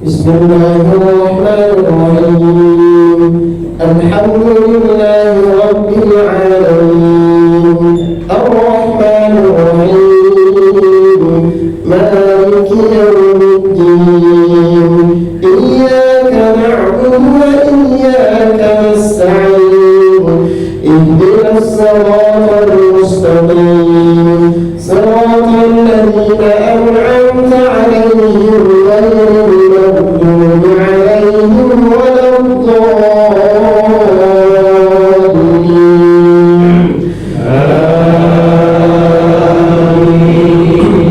بسم الله الرحمن الرحيم الحمد لله رب العالمين الرحمن الرحيم مالك يوم الدين إياك نعبد وإياك نستعين اهدنا الصراط المستقيم صراط الذين أنعمت عليهم غير المغضوب عليهم ولا الضالين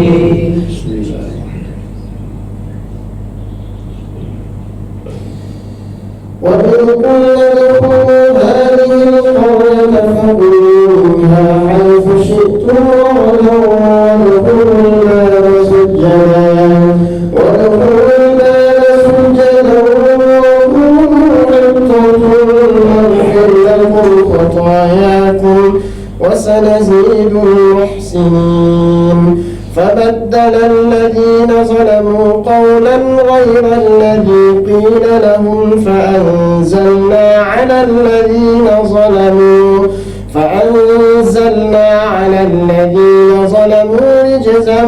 آمين. وإذ قلنا ادخلوا هذه القرية فكلوا منها حيث شئتم وادخلوا الباب سجدا وقولوا نغفر لكم خطاياكم وسنزيد المحسنين فبدل الذين ظلموا قولا غير الذي قيل لهم فأنزلنا على الذين ظلموا رجزا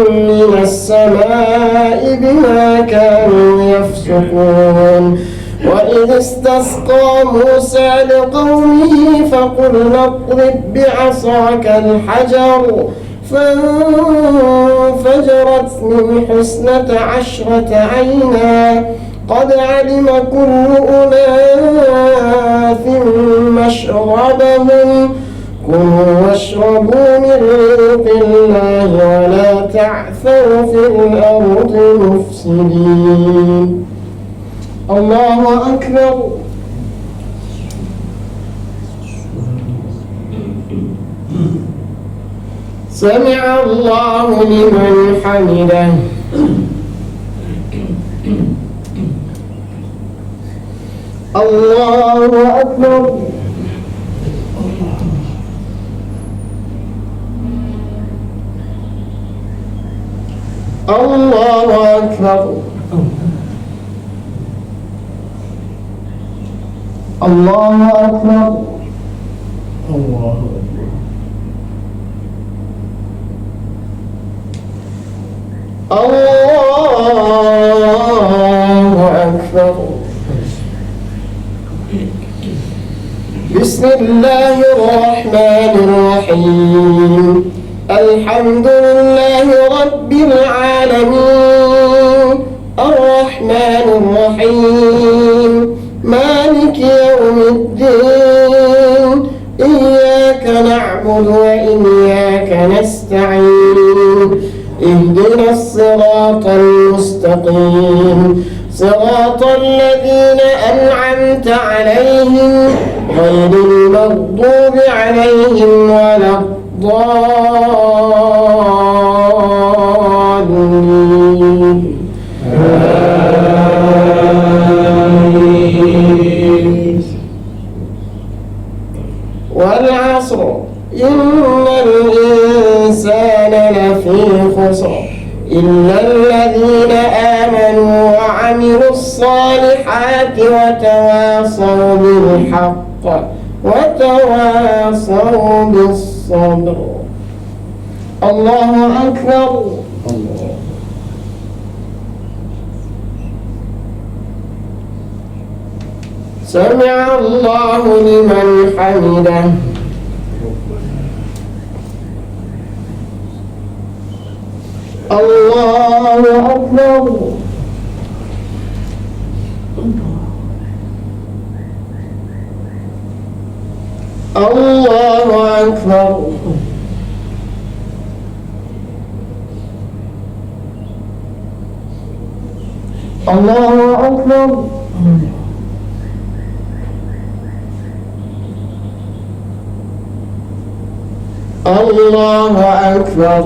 من السماء بما كانوا يفسقون. وإذ استسقى موسى لقومه فقلنا اضرب بعصاك الحجر فانفجرت من 12 عينا قد علم كل أناس مشربهم كلوا واشربوا من رزق الله ولا تعثوا في الأرض مفسدين. الله أكبر. سمع الله لمن حمده. الله أكبر. الله أكبر. الله أكبر. الله أكبر. الله أكبر. بسم الله الرحمن الرحيم. الحمد لله رب العالمين الرحمن الرحيم مالك يوم الدين إياك نعبد وإياك نستعين اهدنا الصراط المستقيم صراط الذين أنعمت عليهم غير المغضوب عليهم ولا الضالين. والعصر إن الإنسان لفي خسر إلا الذين آمنوا وعملوا الصالحات وتواصوا بالحق وتواصوا بالصبر. الله أكبر. الله. سمع الله لمن حمده. الله أكبر. الله أكبر. الله أكبر. الله أكبر.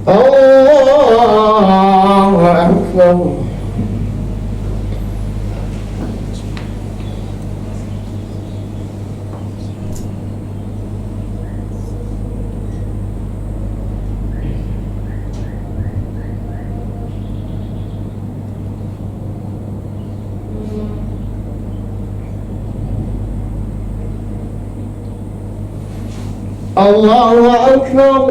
الله أكبر. الله أكبر.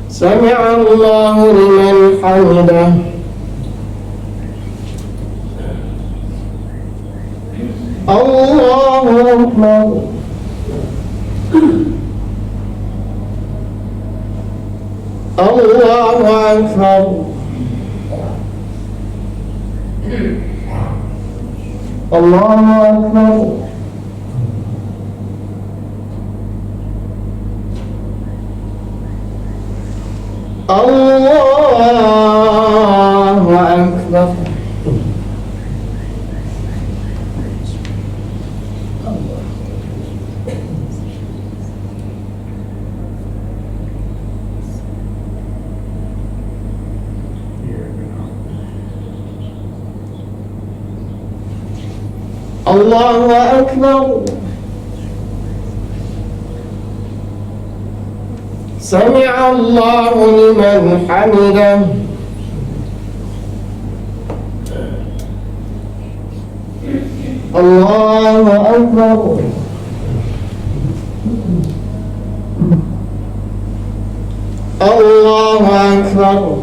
سمع الله لمن حمده. الله أكبر. الله أكبر. الله أكبر. الله أكبر. الله أكبر. سمع الله لمن حمده. الله أكبر. الله أكبر.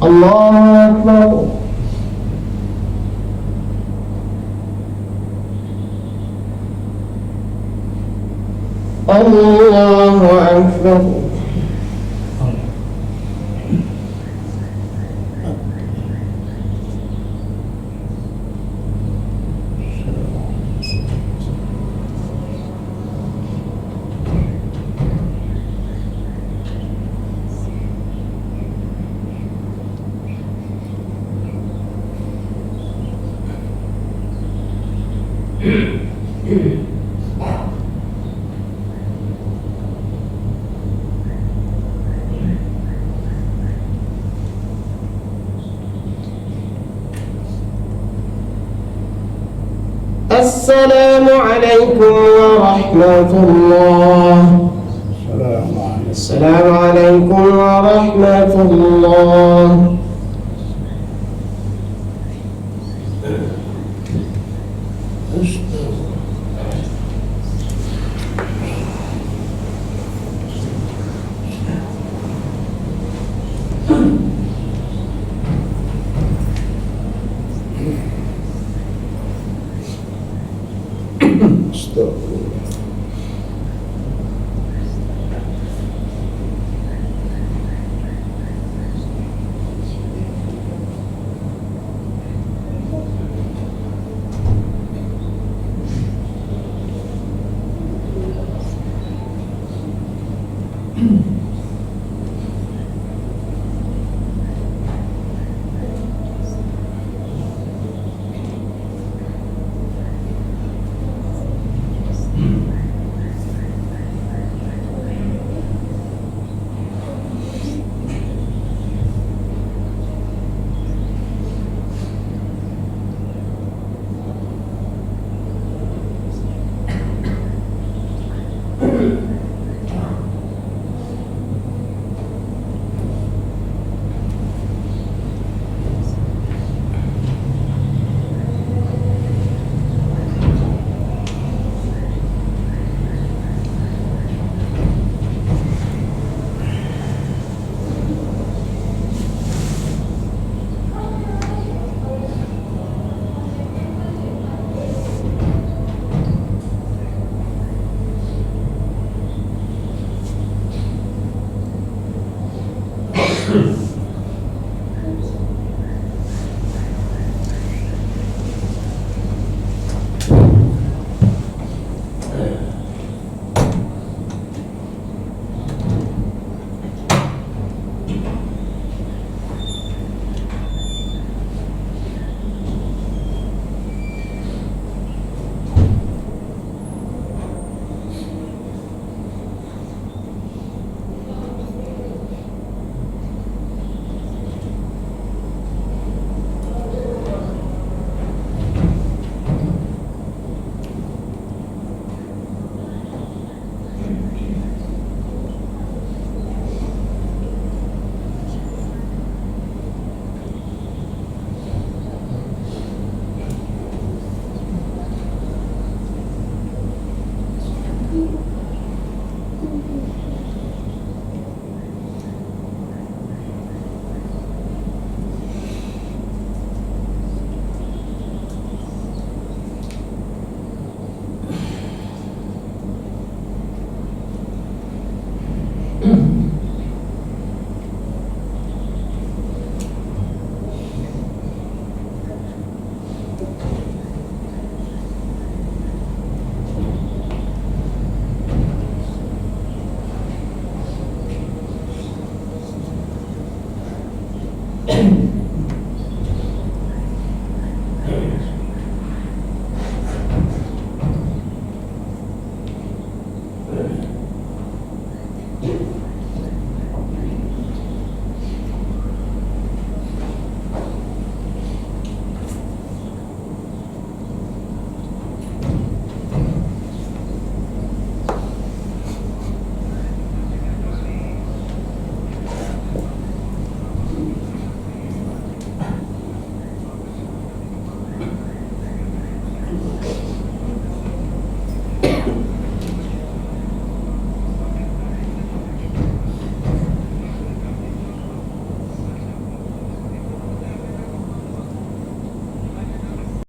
الله أكبر. الله أكبر. السلام عليكم ورحمة الله. السلام عليكم ورحمة الله.